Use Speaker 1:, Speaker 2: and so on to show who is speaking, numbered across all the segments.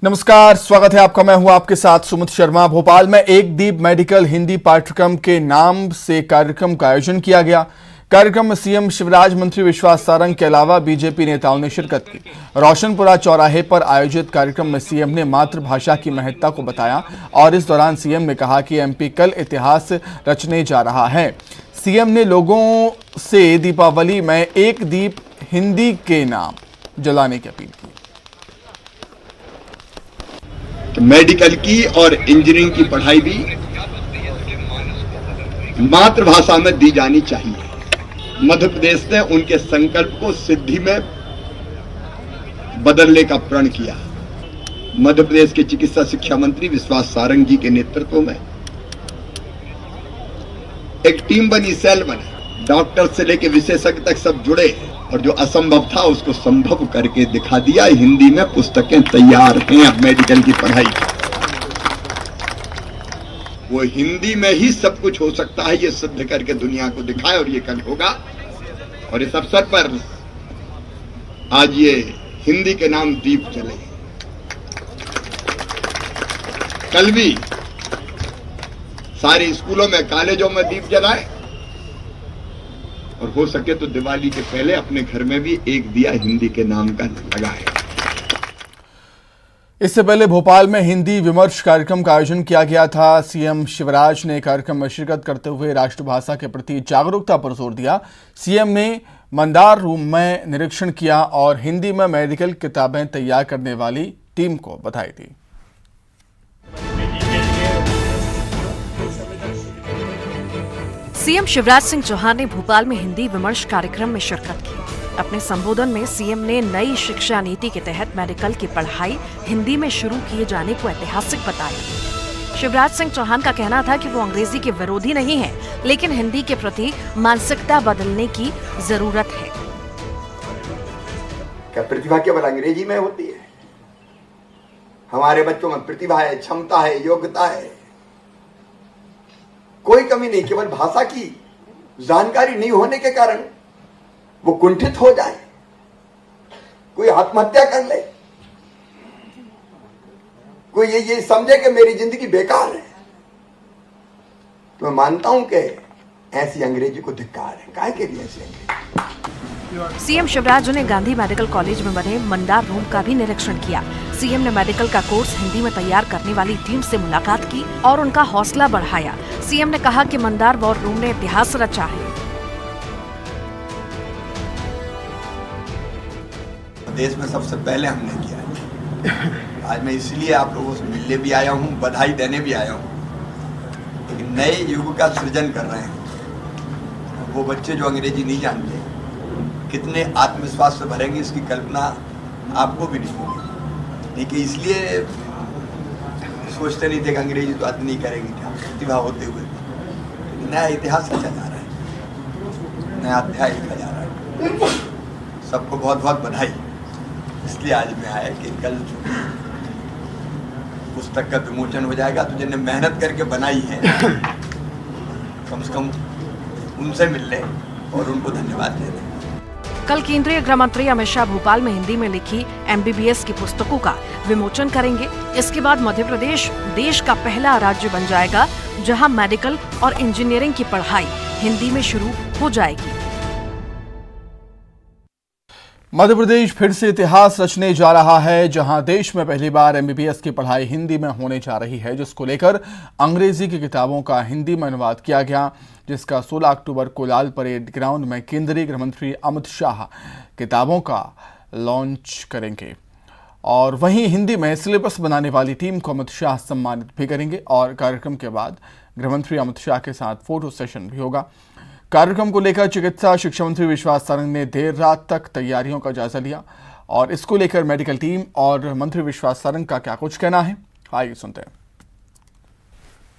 Speaker 1: नमस्कार, स्वागत है आपका। मैं हूं आपके साथ सुमित शर्मा। भोपाल में एक दीप मेडिकल हिंदी पाठ्यक्रम के नाम से कार्यक्रम का आयोजन किया गया। कार्यक्रम में सीएम शिवराज, मंत्री विश्वास सारंग के अलावा बीजेपी नेताओं ने शिरकत की। रोशनपुरा चौराहे पर आयोजित कार्यक्रम में सीएम ने मातृभाषा की महत्ता को बताया और इस दौरान सीएम ने कहा कि एमपी कल इतिहास रचने जा रहा है। सीएम ने लोगों से दीपावली में एक दीप हिंदी के नाम जलाने की अपील की।
Speaker 2: मेडिकल की और इंजीनियरिंग की पढ़ाई भी मातृभाषा में दी जानी चाहिए। मध्य प्रदेश ने उनके संकल्प को सिद्धि में बदलने का प्रण किया। मध्य प्रदेश के चिकित्सा शिक्षा मंत्री विश्वास सारंग जी के नेतृत्व में एक टीम बनी, सेल बने, डॉक्टर से लेकर विशेषज्ञ तक सब जुड़े और जो असंभव था उसको संभव करके दिखा दिया। हिंदी में पुस्तकें तैयार हैं अब मेडिकल की पढ़ाई। वो हिंदी में ही सब कुछ हो सकता है, ये सिद्ध करके दुनिया को दिखाए और ये कल होगा। और इस अवसर पर आज ये हिंदी के नाम दीप जले। कल भी सारे स्कूलों में, कॉलेजों में दीप जलाए और हो सके तो दिवाली के पहले अपने घर में भी एक दिया हिंदी के नाम का लगाए।
Speaker 1: इससे पहले भोपाल में हिंदी विमर्श कार्यक्रम का आयोजन किया गया था। सीएम शिवराज ने कार्यक्रम में शिरकत करते हुए राष्ट्रभाषा के प्रति जागरूकता पर जोर दिया। सीएम ने मंदार रूम में निरीक्षण किया और हिंदी में मेडिकल किताबें तैयार करने वाली टीम को बधाई दी।
Speaker 3: सीएम शिवराज सिंह चौहान ने भोपाल में हिंदी विमर्श कार्यक्रम में शिरकत की। अपने संबोधन में सीएम ने नई शिक्षा नीति के तहत मेडिकल की पढ़ाई हिंदी में शुरू किए जाने को ऐतिहासिक बताया। शिवराज सिंह चौहान का कहना था कि वो अंग्रेजी के विरोधी नहीं है, लेकिन हिंदी के प्रति मानसिकता बदलने की जरूरत है।
Speaker 2: क्या प्रतिभा केवल अंग्रेजी में होती है? हमारे बच्चों में प्रतिभा है, क्षमता है, योग्यता है, कोई कमी नहीं। केवल भाषा की जानकारी नहीं होने के कारण वो कुंठित हो जाए, कोई आत्महत्या कर ले, कोई ये समझे कि मेरी जिंदगी बेकार है, तो मैं मानता हूं कि ऐसी अंग्रेजी को धिक्कार है। काहे के लिए ऐसी अंग्रेजी?
Speaker 3: सीएम शिवराज ने गांधी मेडिकल कॉलेज में बने मंदार रूम का भी निरीक्षण किया। सीएम ने मेडिकल का कोर्स हिंदी में तैयार करने वाली टीम से मुलाकात की और उनका हौसला बढ़ाया। सीएम ने कहा कि मंदार वॉर रूम ने इतिहास रचा है।
Speaker 2: देश में सबसे पहले हमने किया है। आज मैं इसलिए आप लोगों से मिलने भी आया हूँ, बधाई देने भी आया हूँ। एक नए युग का सृजन कर रहे हैं। वो बच्चे जो अंग्रेजी नहीं जानते कितने आत्मविश्वास से भरेंगे, इसकी कल्पना आपको भी नहीं होगी। लेकिन इसलिए सोचते नहीं थे कि अंग्रेजी तो आदमी नहीं करेगी, क्या प्रतिभा होते हुए नया इतिहास लिखा जा रहा है, नया अध्याय लिखा जा रहा है। सबको बहुत बहुत बधाई। इसलिए आज मैं आया कि कल पुस्तक का विमोचन हो जाएगा, तो जिन्हें मेहनत करके बनाई है कम से कम उनसे मिल ले और उनको धन्यवाद दे दें।
Speaker 3: कल केंद्रीय गृह मंत्री अमित शाह भोपाल में हिंदी में लिखी एमबीबीएस की पुस्तकों का विमोचन करेंगे। इसके बाद मध्य प्रदेश देश का पहला राज्य बन जाएगा जहां मेडिकल और इंजीनियरिंग की पढ़ाई हिंदी में शुरू हो जाएगी।
Speaker 1: मध्य प्रदेश फिर से इतिहास रचने जा रहा है, जहां देश में पहली बार एमबीबीएस की पढ़ाई हिंदी में होने जा रही है, जिसको लेकर अंग्रेजी की किताबों का हिंदी में अनुवाद किया गया, जिसका 16 अक्टूबर को लाल परेड ग्राउंड में केंद्रीय गृह मंत्री अमित शाह किताबों का लॉन्च करेंगे। और वहीं हिंदी में सिलेबस बनाने वाली टीम को अमित शाह सम्मानित भी करेंगे और कार्यक्रम के बाद गृह मंत्री अमित शाह के साथ फोटो सेशन भी होगा। कार्यक्रम को लेकर चिकित्सा शिक्षा मंत्री विश्वास सारंग ने देर रात तक तैयारियों का जायजा लिया और इसको लेकर मेडिकल टीम और मंत्री विश्वास सारंग का क्या कुछ कहना है, आइए सुनते हैं।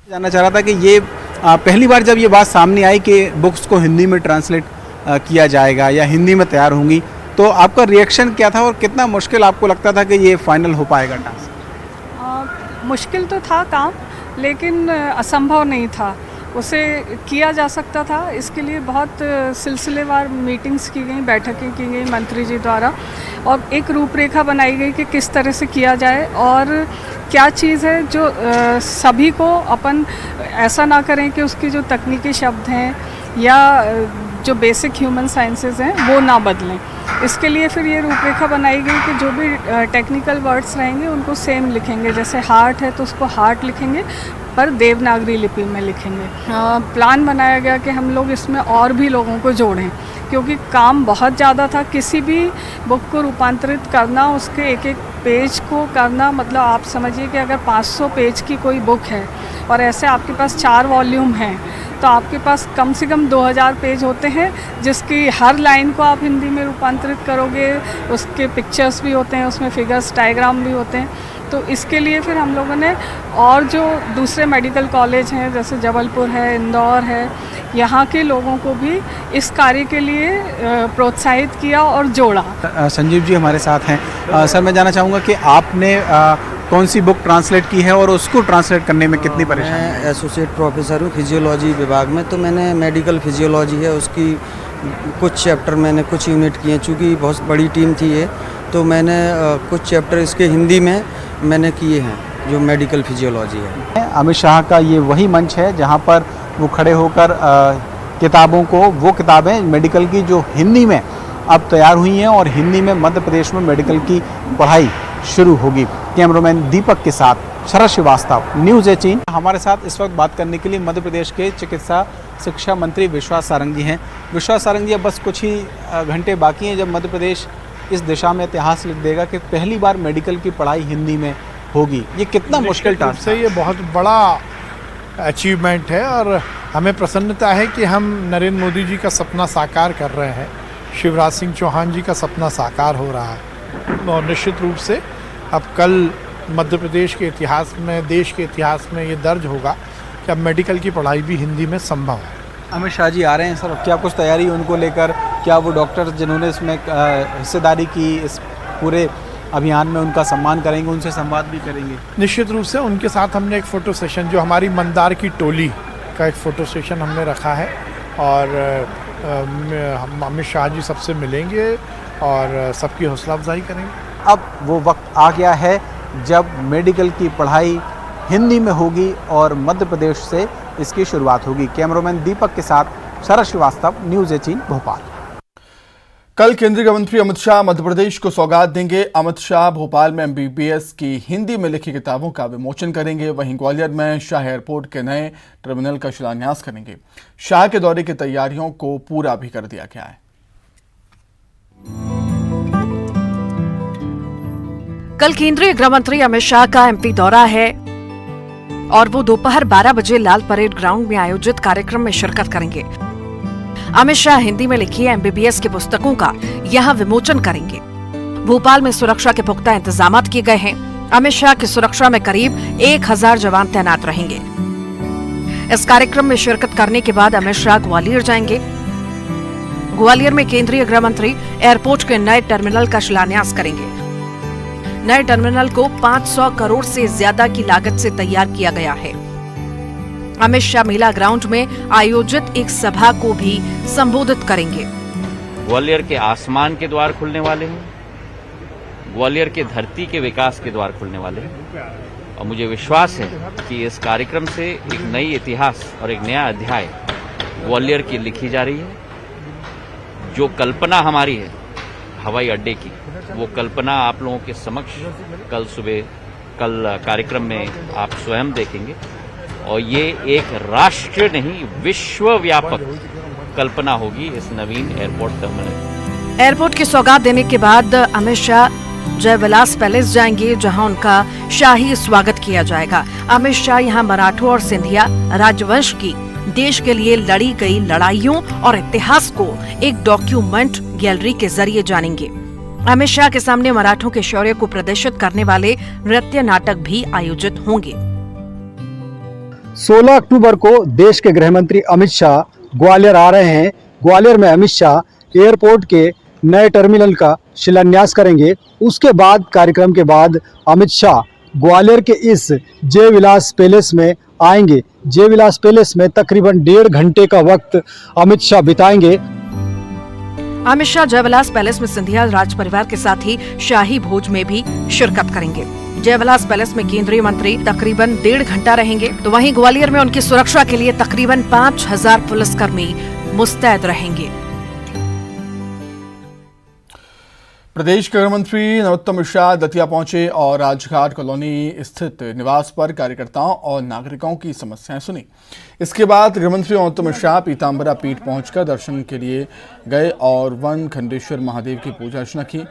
Speaker 4: जानना चाह रहा था कि ये पहली बार जब ये बात सामने आई कि बुक्स को हिंदी में ट्रांसलेट किया जाएगा या हिंदी में तैयार होंगी, तो आपका रिएक्शन क्या था और कितना मुश्किल आपको लगता था कि ये फाइनल हो पाएगा टास्क?
Speaker 5: मुश्किल तो था काम, लेकिन असंभव नहीं था। उसे किया जा सकता था। इसके लिए बहुत सिलसिलेवार मीटिंग्स की गई, बैठकें की गई मंत्री जी द्वारा, और एक रूपरेखा बनाई गई कि किस तरह से किया जाए और क्या चीज़ है जो सभी को अपन ऐसा ना करें कि उसकी जो तकनीकी शब्द हैं या जो बेसिक ह्यूमन साइंसेज हैं वो ना बदलें। इसके लिए फिर ये रूपरेखा बनाई गई कि जो भी टेक्निकल वर्ड्स रहेंगे उनको सेम लिखेंगे। जैसे हार्ट है तो उसको हार्ट लिखेंगे पर देवनागरी लिपि में लिखेंगे। प्लान बनाया गया कि हम लोग इसमें और भी लोगों को जोड़ें, क्योंकि काम बहुत ज़्यादा था। किसी भी बुक को रूपांतरित करना, उसके एक एक पेज को करना, मतलब आप समझिए कि अगर 500 पेज की कोई बुक है और ऐसे आपके पास 4 वॉल्यूम हैं तो आपके पास कम से कम 2000 पेज होते हैं, जिसकी हर लाइन को आप हिंदी में रूपांतरित करोगे। उसके पिक्चर्स भी होते हैं, उसमें फिगर्स, डायग्राम भी होते हैं। तो इसके लिए फिर हम लोगों ने और जो दूसरे मेडिकल कॉलेज हैं जैसे जबलपुर है, इंदौर है, यहाँ के लोगों को भी इस कार्य के लिए प्रोत्साहित किया और जोड़ा।
Speaker 4: संजीव जी हमारे साथ हैं। सर, मैं जानना चाहूँगा कि आपने कौन सी बुक ट्रांसलेट की है और उसको ट्रांसलेट करने में कितनी परेशानी?
Speaker 6: मैं एसोसिएट प्रोफेसर हूँ फिजियोलॉजी विभाग में, तो मैंने मेडिकल फिजियोलॉजी है उसकी कुछ चैप्टर मैंने कुछ यूनिट किए। चूँकि बहुत बड़ी टीम थी ये, तो मैंने कुछ चैप्टर इसके हिंदी में मैंने किए हैं जो मेडिकल फिजियोलॉजी है।
Speaker 4: अमित शाह का ये वही मंच है जहाँ पर वो खड़े होकर किताबों को, वो किताबें मेडिकल की जो हिंदी में अब तैयार हुई हैं और हिंदी में मध्य प्रदेश में मेडिकल की पढ़ाई शुरू होगी। कैमरामैन दीपक के साथ शरद श्रीवास्तव, न्यूज़ 18। हमारे साथ इस वक्त बात करने के लिए मध्य प्रदेश के चिकित्सा शिक्षा मंत्री विश्वास सारंग जी हैं। विश्वास सारंग जी, अब बस कुछ ही घंटे बाकी हैं जब मध्य प्रदेश इस दिशा में इतिहास लिख देगा कि पहली बार मेडिकल की पढ़ाई हिंदी में होगी। ये कितना मुश्किल टास्क
Speaker 7: है? ये बहुत बड़ा अचीवमेंट है और हमें प्रसन्नता है कि हम नरेंद्र मोदी जी का सपना साकार कर रहे हैं, शिवराज सिंह चौहान जी का सपना साकार हो रहा है। और निश्चित रूप से अब कल मध्य प्रदेश के इतिहास में, देश के इतिहास में ये दर्ज होगा कि अब मेडिकल की पढ़ाई भी हिंदी में संभव है।
Speaker 4: अमित शाह जी आ रहे हैं सर, क्या कुछ तैयारी उनको लेकर? क्या वो डॉक्टर जिन्होंने इसमें हिस्सेदारी की इस पूरे अभियान में, उनका सम्मान करेंगे, उनसे संवाद भी करेंगे?
Speaker 7: निश्चित रूप से उनके साथ हमने एक फ़ोटो सेशन, जो हमारी मंदार की टोली का एक फ़ोटो सेशन हमने रखा है, और हम अमित शाह जी सबसे मिलेंगे और सबकी हौसला अफजाई करेंगे।
Speaker 4: अब वो वक्त आ गया है जब मेडिकल की पढ़ाई हिंदी में होगी और मध्य प्रदेश से इसकी शुरुआत होगी। कैमरामैन दीपक के साथ शरद श्रीवास्तव, न्यूज़ 18 भोपाल।
Speaker 1: कल केंद्रीय गृह मंत्री अमित शाह मध्य प्रदेश को सौगात देंगे। अमित शाह भोपाल में MBBS की हिंदी में लिखी किताबों का विमोचन करेंगे। वहीं ग्वालियर में शाह एयरपोर्ट के नए टर्मिनल का शिलान्यास करेंगे। शाह के दौरे की तैयारियों को पूरा भी कर दिया गया है।
Speaker 3: कल केंद्रीय गृह मंत्री अमित शाह का MP दौरा है और वो दोपहर 12 बजे लाल परेड ग्राउंड में आयोजित कार्यक्रम में शिरकत करेंगे। अमित शाह हिंदी में लिखी MBBS की पुस्तकों का यहां विमोचन करेंगे। भोपाल में सुरक्षा के पुख्ता इंतजाम किए गए हैं। अमित शाह की सुरक्षा में करीब 1000 जवान तैनात रहेंगे। इस कार्यक्रम में शिरकत करने के बाद अमित शाह ग्वालियर जाएंगे। ग्वालियर में केंद्रीय गृह मंत्री एयरपोर्ट के नए टर्मिनल का शिलान्यास करेंगे। नए टर्मिनल को 500 करोड़ से ज्यादा की लागत से तैयार किया गया है। अमित शाह मेला ग्राउंड में आयोजित एक सभा को भी संबोधित करेंगे।
Speaker 8: ग्वालियर के आसमान के द्वार खुलने वाले हैं, ग्वालियर के धरती के विकास के द्वार खुलने वाले हैं, और मुझे विश्वास है कि इस कार्यक्रम से एक नई इतिहास और एक नया अध्याय ग्वालियर की लिखी जा रही है। जो कल्पना हमारी है हवाई अड्डे की, वो कल्पना आप लोगों के समक्ष कल सुबह, कल कार्यक्रम में आप स्वयं देखेंगे, और ये एक राष्ट्र नहीं विश्वव्यापक कल्पना होगी इस नवीन एयरपोर्ट टर्मिनल।
Speaker 3: एयरपोर्ट की सौगात देने के बाद अमित शाह जयविलास पैलेस जाएंगे, जहां उनका शाही स्वागत किया जाएगा। अमित शाह यहां मराठों और सिंधिया राजवंश की देश के लिए लड़ी गई लड़ाइयों और इतिहास को एक डॉक्यूमेंट गैलरी के जरिए जानेंगे। अमित शाह के सामने मराठों के शौर्य को प्रदर्शित करने वाले नृत्य नाटक भी आयोजित होंगे।
Speaker 9: 16 अक्टूबर को देश के गृह मंत्री अमित शाह ग्वालियर आ रहे हैं। ग्वालियर में अमित शाह एयरपोर्ट के नए टर्मिनल का शिलान्यास करेंगे। उसके बाद कार्यक्रम के बाद अमित शाह ग्वालियर के इस जयविलास पैलेस में आएंगे। जय विलास पैलेस में तकरीबन 1.5 घंटे का वक्त अमित शाह बिताएंगे।
Speaker 3: अमित शाह जयविलास पैलेस में सिंधिया राज परिवार के साथ ही शाही भोज में भी शिरकत करेंगे। जयविलास पैलेस में केंद्रीय मंत्री तकरीबन 1.5 घंटा रहेंगे, तो वहीं ग्वालियर में उनकी सुरक्षा के लिए तकरीबन 5000 पुलिसकर्मी मुस्तैद रहेंगे।
Speaker 1: प्रदेश के गृह मंत्री नरोत्तम मिश्रा दतिया पहुंचे और राजघाट कॉलोनी स्थित निवास पर कार्यकर्ताओं और नागरिकों की समस्याएं सुनी। इसके बाद गृह मंत्री नरोत्तम मिश्रा पीताम्बरा पीठ पहुंचकर दर्शन के लिए गए और वन खंडेश्वर महादेव की पूजा अर्चना की।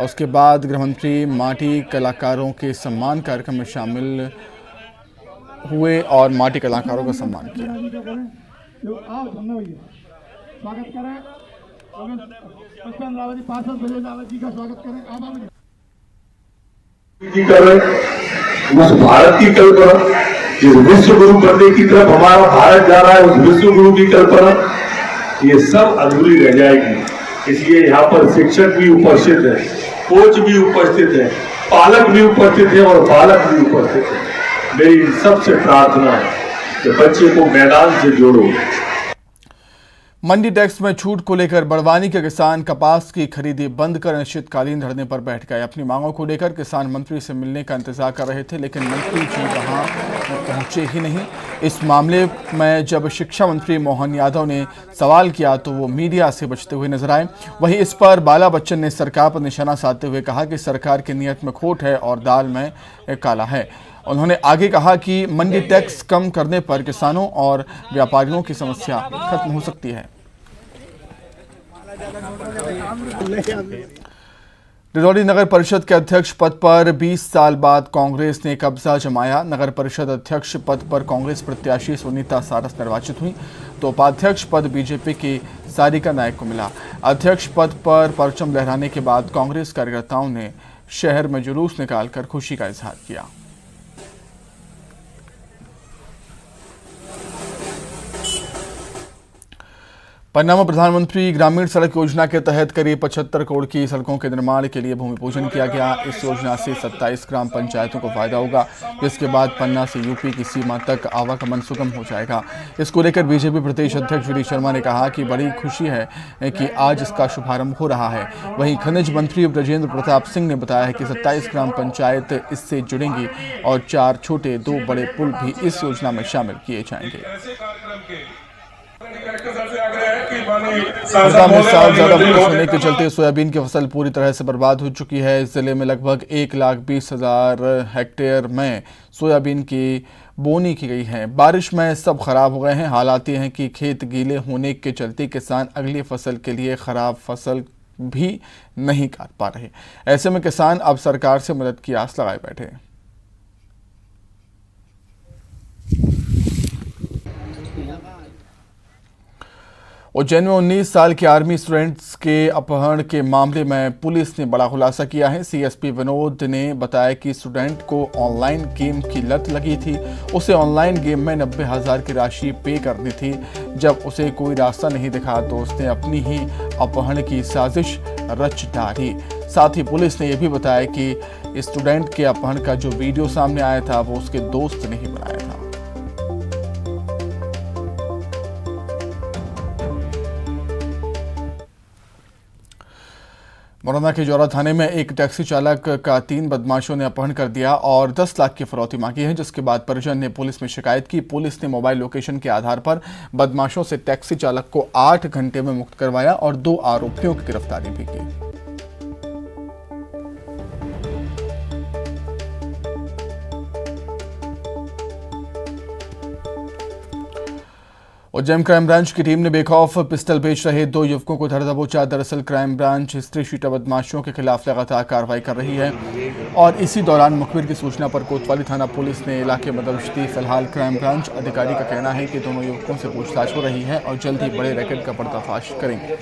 Speaker 1: उसके बाद गृह मंत्री माटी कलाकारों के सम्मान कार्यक्रम में शामिल हुए और माटी कलाकारों का सम्मान किया।
Speaker 10: उस भारत की कल्पना, जिस विश्व गुरु बनने की तरफ हमारा भारत जा रहा है, उस विश्व गुरु की कल्पना, ये सब अधूरी रह जाएगी। इसलिए यहाँ पर शिक्षक भी उपस्थित है, कोच भी उपस्थित है, पालक भी उपस्थित है और बालक भी उपस्थित है। मेरी सबसे प्रार्थना है कि बच्चे को मैदान से जोड़ो।
Speaker 1: मंडी टैक्स में छूट को लेकर बड़वानी के किसान कपास की खरीदी बंद कर अनिश्चितकालीन धरने पर बैठ गए। अपनी मांगों को लेकर किसान मंत्री से मिलने का इंतजार कर रहे थे, लेकिन मंत्री जी वहां पहुंचे ही नहीं। इस मामले में जब शिक्षा मंत्री मोहन यादव ने सवाल किया तो वो मीडिया से बचते हुए नजर आए। वहीं इस पर बाला बच्चन ने सरकार पर निशाना साधते हुए कहा कि सरकार की नीयत में खोट है और दाल में काला है। उन्होंने आगे कहा कि मंडी टैक्स कम करने पर किसानों और व्यापारियों की समस्या खत्म हो सकती है। डिडौली नगर परिषद के अध्यक्ष पद पर 20 साल बाद कांग्रेस ने कब्जा जमाया। नगर परिषद अध्यक्ष पद पर कांग्रेस प्रत्याशी सुनीता सारस निर्वाचित हुई, तो उपाध्यक्ष पद बीजेपी की सारिका नायक को मिला। अध्यक्ष पद पर परचम लहराने के बाद कांग्रेस कार्यकर्ताओं ने शहर में जुलूस निकालकर खुशी का इजहार किया। पन्ना में प्रधानमंत्री ग्रामीण सड़क योजना के तहत करीब 75 करोड़ की सड़कों के निर्माण के लिए भूमि पूजन किया गया। इस योजना से 27 ग्राम पंचायतों को फायदा होगा, जिसके बाद पन्ना से यूपी की सीमा तक आवागमन सुगम हो जाएगा। इसको लेकर बीजेपी प्रदेश अध्यक्ष वी डी शर्मा ने कहा कि बड़ी खुशी है कि आज इसका शुभारंभ हो रहा है। वहीं खनिज मंत्री ब्रजेंद्र प्रताप सिंह ने बताया है कि 27 ग्राम पंचायत इससे जुड़ेंगी और 4 छोटे 2 बड़े पुल भी इस योजना में शामिल किए जाएंगे। पंजाब में साल ज्यादा बारिश होने के चलते सोयाबीन की फसल पूरी तरह से बर्बाद हो चुकी है। इस जिले में लगभग 1,20,000 हेक्टेयर में सोयाबीन की बोनी की गई है। बारिश में सब खराब हो गए हैं। हालात ये हैं कि खेत गीले होने के चलते किसान अगली फसल के लिए खराब फसल भी नहीं काट पा रहे। ऐसे में किसान अब सरकार से मदद की आस लगाए बैठे हैं। उज्जैन में 19 साल के आर्मी स्टूडेंट्स के अपहरण के मामले में पुलिस ने बड़ा खुलासा किया है। सीएसपी विनोद ने बताया कि स्टूडेंट को ऑनलाइन गेम की लत लगी थी। उसे ऑनलाइन गेम में 90,000 की राशि पे करनी थी। जब उसे कोई रास्ता नहीं दिखा तो उसने अपनी ही अपहरण की साजिश रच डाली। साथ ही पुलिस ने यह भी बताया कि स्टूडेंट के अपहरण का जो वीडियो सामने आया था वो उसके दोस्त ने ही बनाया था। मुरैना के जौरा थाने में एक टैक्सी चालक का 3 बदमाशों ने अपहरण कर दिया और 10 लाख की फिरौती मांगी है, जिसके बाद परिजन ने पुलिस में शिकायत की। पुलिस ने मोबाइल लोकेशन के आधार पर बदमाशों से टैक्सी चालक को 8 घंटे में मुक्त करवाया और 2 आरोपियों की गिरफ्तारी भी की। उज्जैन क्राइम ब्रांच की टीम ने बेखौफ पिस्टल बेच रहे 2 युवकों को धर दबोचा। दरअसल क्राइम ब्रांच हिस्ट्री शीटर बदमाशों के खिलाफ लगातार कार्रवाई कर रही है और इसी दौरान मुखबिर की सूचना पर कोतवाली थाना पुलिस ने इलाके में दबिश दी। फिलहाल क्राइम ब्रांच अधिकारी का कहना है कि दोनों युवकों से पूछताछ हो रही है और जल्द ही बड़े रैकेट का पर्दाफाश करेंगे।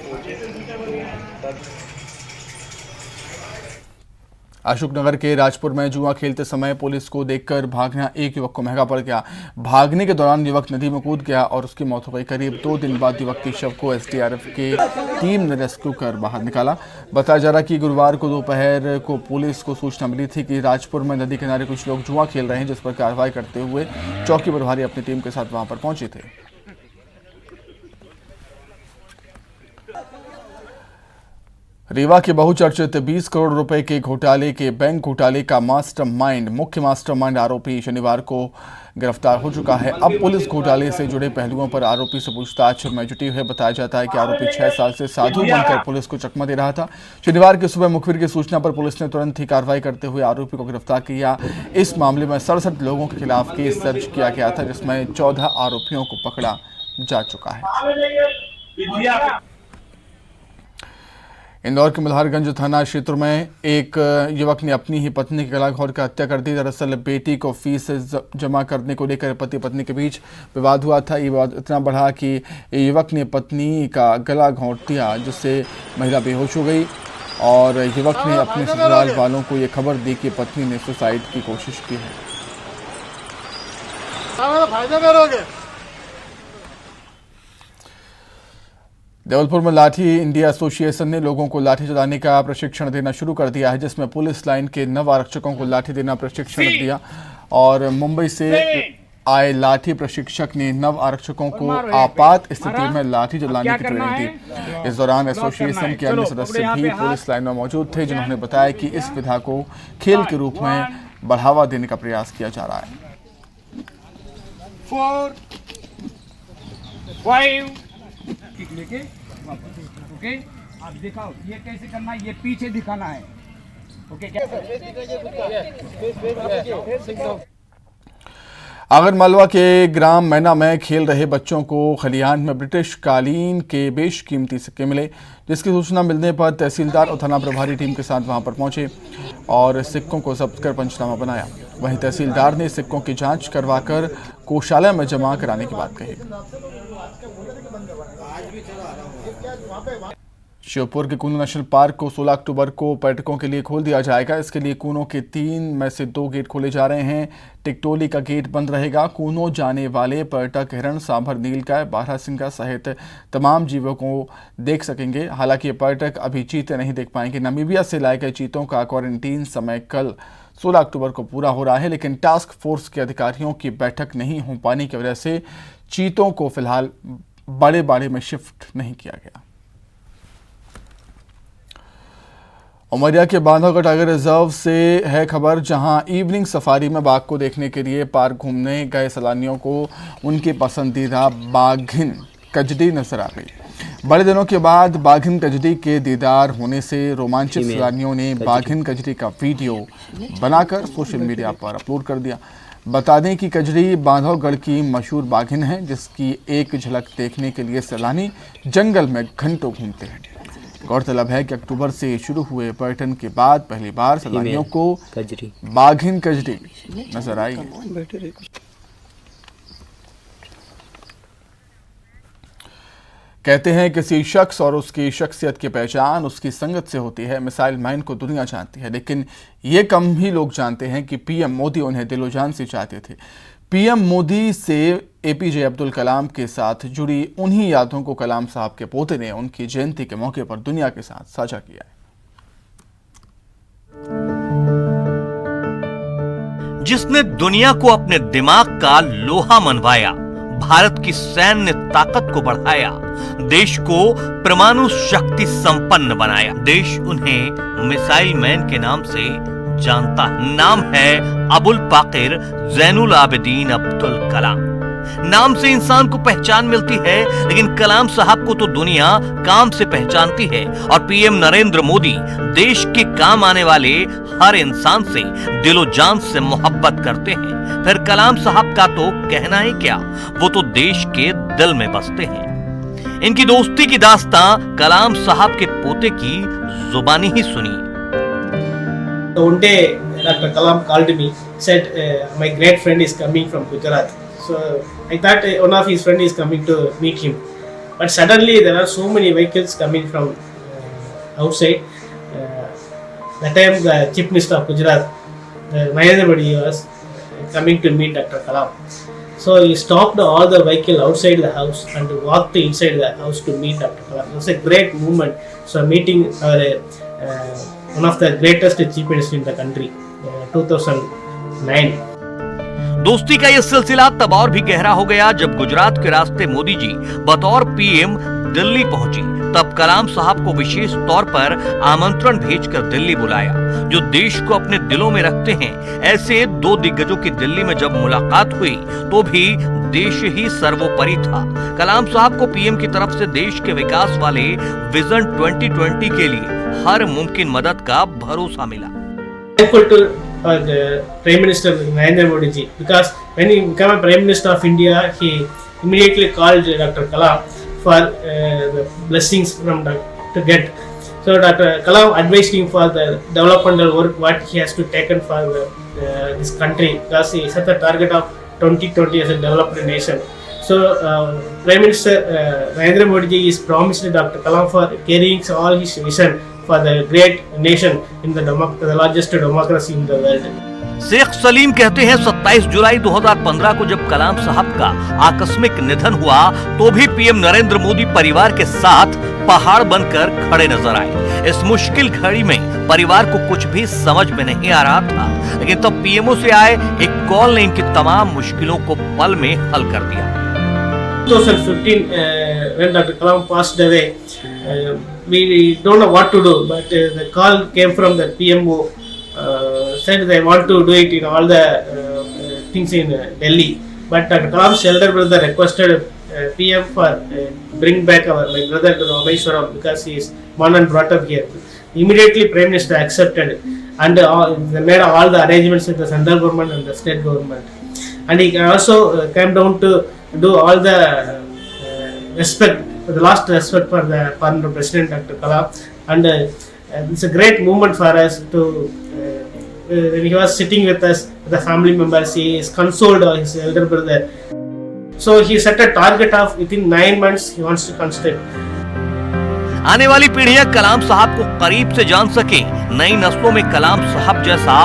Speaker 1: अशोकनगर के राजपुर में जुआ खेलते समय पुलिस को देखकर भागना एक युवक को महंगा पड़ गया। भागने के दौरान युवक नदी में कूद गया और उसकी मौत हो गई। करीब 2 दिन बाद युवक के शव को एसडीआरएफ की टीम ने रेस्क्यू कर बाहर निकाला। बताया जा रहा कि गुरुवार को दोपहर को पुलिस को सूचना मिली थी कि राजपुर में नदी किनारे कुछ लोग जुआ खेल रहे हैं, जिस पर कार्रवाई करते हुए चौकी प्रभारी अपनी टीम के साथ वहां पर पहुंचे थे। रीवा के बहुचर्चित 20 करोड़ रुपए के घोटाले के बैंक घोटाले का मास्टरमाइंड, मुख्य मास्टरमाइंड आरोपी शनिवार को गिरफ्तार हो चुका है। अब पुलिस घोटाले से जुड़े पहलुओं पर आरोपी से पूछताछ में जुटी है। बताया जाता है कि आरोपी 6 साल से साधु बनकर पुलिस को चकमा दे रहा था। शनिवार की सुबह मुखबिर की सूचना पर पुलिस ने तुरंत ही कार्रवाई करते हुए आरोपी को गिरफ्तार किया। इस मामले में 67 लोगों के खिलाफ केस दर्ज किया गया था, जिसमें 14 आरोपियों को पकड़ा जा चुका है। इंदौर के मल्हारगंज थाना क्षेत्र में एक युवक ने अपनी ही पत्नी के गला घोंट कर हत्या कर दी। दरअसल बेटी को फीस जमा करने को लेकर पति पत्नी के बीच विवाद हुआ था। ये विवाद इतना बढ़ा कि युवक ने पत्नी का गला घोंट दिया, जिससे महिला बेहोश हो गई और युवक ने अपने ससुराल वालों को ये खबर दी कि पत्नी ने सुसाइड की कोशिश की है। जबलपुर में लाठी इंडिया एसोसिएशन ने लोगों को लाठी चलाने का प्रशिक्षण देना शुरू कर दिया है, जिसमें पुलिस लाइन के 9 आरक्षकों को लाठी देना प्रशिक्षण दिया और मुंबई से आए लाठी प्रशिक्षक ने 9 आरक्षकों को आपात स्थिति में लाठी चलाने की ट्रेनिंग दी। इस दौरान एसोसिएशन के अन्य सदस्य भी पुलिस लाइन में मौजूद थे, जिन्होंने बताया कि इस विधा को खेल के रूप में बढ़ावा देने का प्रयास किया जा रहा है।
Speaker 11: 4 5 लेके ओके, आप दिखाओ ये कैसे करना है, ये पीछे दिखाना है। ओके,
Speaker 1: आगर मालवा के ग्राम मैना में खेल रहे बच्चों को खलिहान में ब्रिटिश कालीन के बेशकीमती सिक्के मिले, जिसकी सूचना मिलने पर तहसीलदार और थाना प्रभारी टीम के साथ वहां पर पहुंचे और सिक्कों को जब्त कर पंचनामा बनाया। वहीं तहसीलदार ने सिक्कों की जांच करवाकर कोषालय में जमा कराने की बात कही। श्योपुर के कूनो नेशनल पार्क को 16 अक्टूबर को पर्यटकों के लिए खोल दिया जाएगा। इसके लिए कूनो के 3 में से 2 गेट खोले जा रहे हैं। टिकटोली का गेट बंद रहेगा। कूनो जाने वाले पर्यटक हिरण, सांभर, नीलगाय, बारहसिंगा सहित तमाम जीवों को देख सकेंगे। हालांकि ये पर्यटक अभी चीते नहीं देख पाएंगे। नामीबिया से लाए गए चीतों का क्वारंटीन समय कल 16 अक्टूबर को पूरा हो रहा है, लेकिन टास्क फोर्स के अधिकारियों की बैठक नहीं हो पाने की वजह से चीतों को फिलहाल बड़े बाड़े में शिफ्ट नहीं किया गया। उमरिया के बांधवगढ़ टाइगर रिजर्व से है खबर, जहां इवनिंग सफारी में बाघ को देखने के लिए पार्क घूमने गए सैलानियों को उनके पसंदीदा बाघिन कजडी नजर आ गई। बड़े दिनों के बाद बाघिन कजडी के दीदार होने से रोमांचित सैलानियों ने बाघिन कजडी का वीडियो बनाकर सोशल मीडिया पर अपलोड कर दिया। बता दें कि कजडी बांधवगढ़ की मशहूर बाघिन है, जिसकी एक झलक देखने के लिए सैलानी जंगल में घंटों घूमते हैं। गौरतलब है कि अक्टूबर से शुरू हुए पर्यटन के बाद पहली बार सैलानियों को बाघिन कजडी नजर आई। कहते हैं किसी शख्स और उसकी शख्सियत की पहचान उसकी संगत से होती है। मिसाइल मैन को दुनिया जानती है, लेकिन ये कम ही लोग जानते हैं कि पीएम मोदी उन्हें दिलो जान से चाहते थे। पीएम मोदी से एपीजे अब्दुल कलाम के साथ जुड़ी उन्हीं यादों को कलाम साहब के पोते ने उनकी जयंती के मौके पर दुनिया के साथ साझा किया है।
Speaker 12: जिसने दुनिया को अपने दिमाग का लोहा मनवाया, भारत की सैन्य ताकत को बढ़ाया, देश को परमाणु शक्ति संपन्न बनाया। देश उन्हें मिसाइल मैन के नाम से जानता है। नाम है अबुल पाकिर जैनुल आबिदीन अब्दुल कलाम। नाम से इंसान को पहचान मिलती है, लेकिन कलाम साहब को तो दुनिया काम से पहचानती है। और पीएम नरेंद्र मोदी देश के काम आने वाले हर इंसान से दिलो जान से मोहब्बत करते हैं। फिर कलाम साहब का तो कहना ही क्या, वो तो देश के दिल में बसते हैं। इनकी दोस्ती की दास्तां कलाम साहब के पोते की जुबानी ही सुनी।
Speaker 13: One day, Dr. Kalam called me, said, my great friend is coming from Gujarat. So I thought one of his friends is coming to meet him. But suddenly there are so many vehicles coming from outside. That time the Chief Minister of Gujarat, Narendra Modi, was coming to meet Dr. Kalam. So he stopped all the vehicle outside the house and walked inside the house to meet Dr. Kalam. It was a great movement. So meeting one of the greatest chief ministers in the country, 2009.
Speaker 12: दोस्ती का यह सिलसिला तब और भी गहरा हो गया जब गुजरात के रास्ते मोदी जी बतौर पीएम दिल्ली पहुंची। तब कलाम साहब को विशेष तौर पर आमंत्रण भेजकर दिल्ली बुलाया। जो देश को अपने दिलों में रखते हैं, ऐसे दो दिग्गजों की दिल्ली में जब मुलाकात हुई तो भी देश ही सर्वोपरि था। कलाम साहब को पीएम की तरफ से देश के विकास वाले विजन 2020 के लिए हर मुमकिन मदद का भरोसा मिला।
Speaker 13: Thankful to the Prime Minister Narendra Modi ji, because when he became a Prime Minister of India, he immediately called Dr. Kalam for the blessings from to get. So Dr. Kalam advised him for the developmental work what he has to taken for this country, because he set the target of 2020 as a developed nation. So Prime Minister Narendra Modi ji is promised Dr. Kalam for carrying all his vision for the great nation in the largest democracy in the world.
Speaker 12: Sheikh Salim कहते हैं 27 जुलाई 2015 को जब कलाम साहब का आकस्मिक निधन हुआ तो भी पीएम नरेंद्र मोदी परिवार के साथ पहाड़ बनकर खड़े नजर आए। इस मुश्किल घड़ी में परिवार को कुछ भी समझ में नहीं आ रहा था, लेकिन तब पीएमओ से आए एक कॉल ने इनकी तमाम मुश्किलों को पल में हल कर दिया।
Speaker 13: 2015 when Dr. Kalam passed away, we don't know what to do, but the call came from the PMO, said they want to do it in all the things in Delhi, but Dr. Kalam's elder brother requested PM for bring back my brother to Rameshwaram because he is born and brought up here. Immediately Prime Minister accepted and they made all the arrangements with the central government and the state government, and he also came down to do all the respect, the last respect for the former President Dr. Kalam, and it's a great moment for us to when he was sitting with us, the family members, he is consoled his elder brother. So he set a target of within 9 months he wants to construct.
Speaker 12: आने वाली पीढ़ियां कलाम साहब को करीब से जान सके, नई नस्लों में कलाम साहब जैसा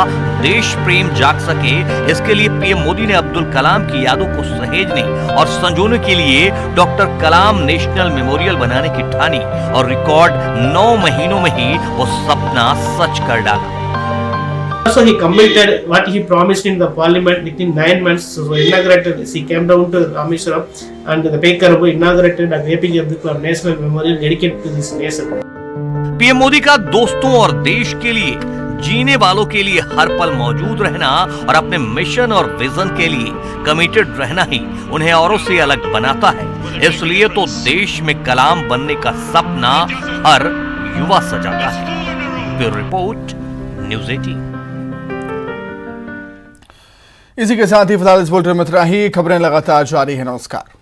Speaker 12: देश प्रेम जाग सके, इसके लिए पीएम मोदी ने अब्दुल कलाम की यादों को सहेजने और संजोने के लिए डॉक्टर कलाम नेशनल मेमोरियल बनाने की ठानी और रिकॉर्ड 9 महीनों में ही वो सपना सच कर डाला।
Speaker 13: Also he committed what he promised in the parliament within 9 months. So inaugurated, he came down to Rameshwaram and the Pekarabu inaugurated a APJ Abdul Kalam National Memorial dedicated to this nation.
Speaker 12: PM Modi का दोस्तों और देश के लिए, जीने वालों के लिए हर पल मौजूद रहना और अपने मिशन और विजन के लिए कमिटेड रहना ही उन्हें औरों से अलग बनाता है। इसलिए तो देश में कलाम बनने का सपना हर युवा सजाता है। Bureau report, news 18।
Speaker 1: इसी के साथ ही फिलहाल इस बुलेटिन में इतना ही। खबरें लगातार जारी है। नमस्कार।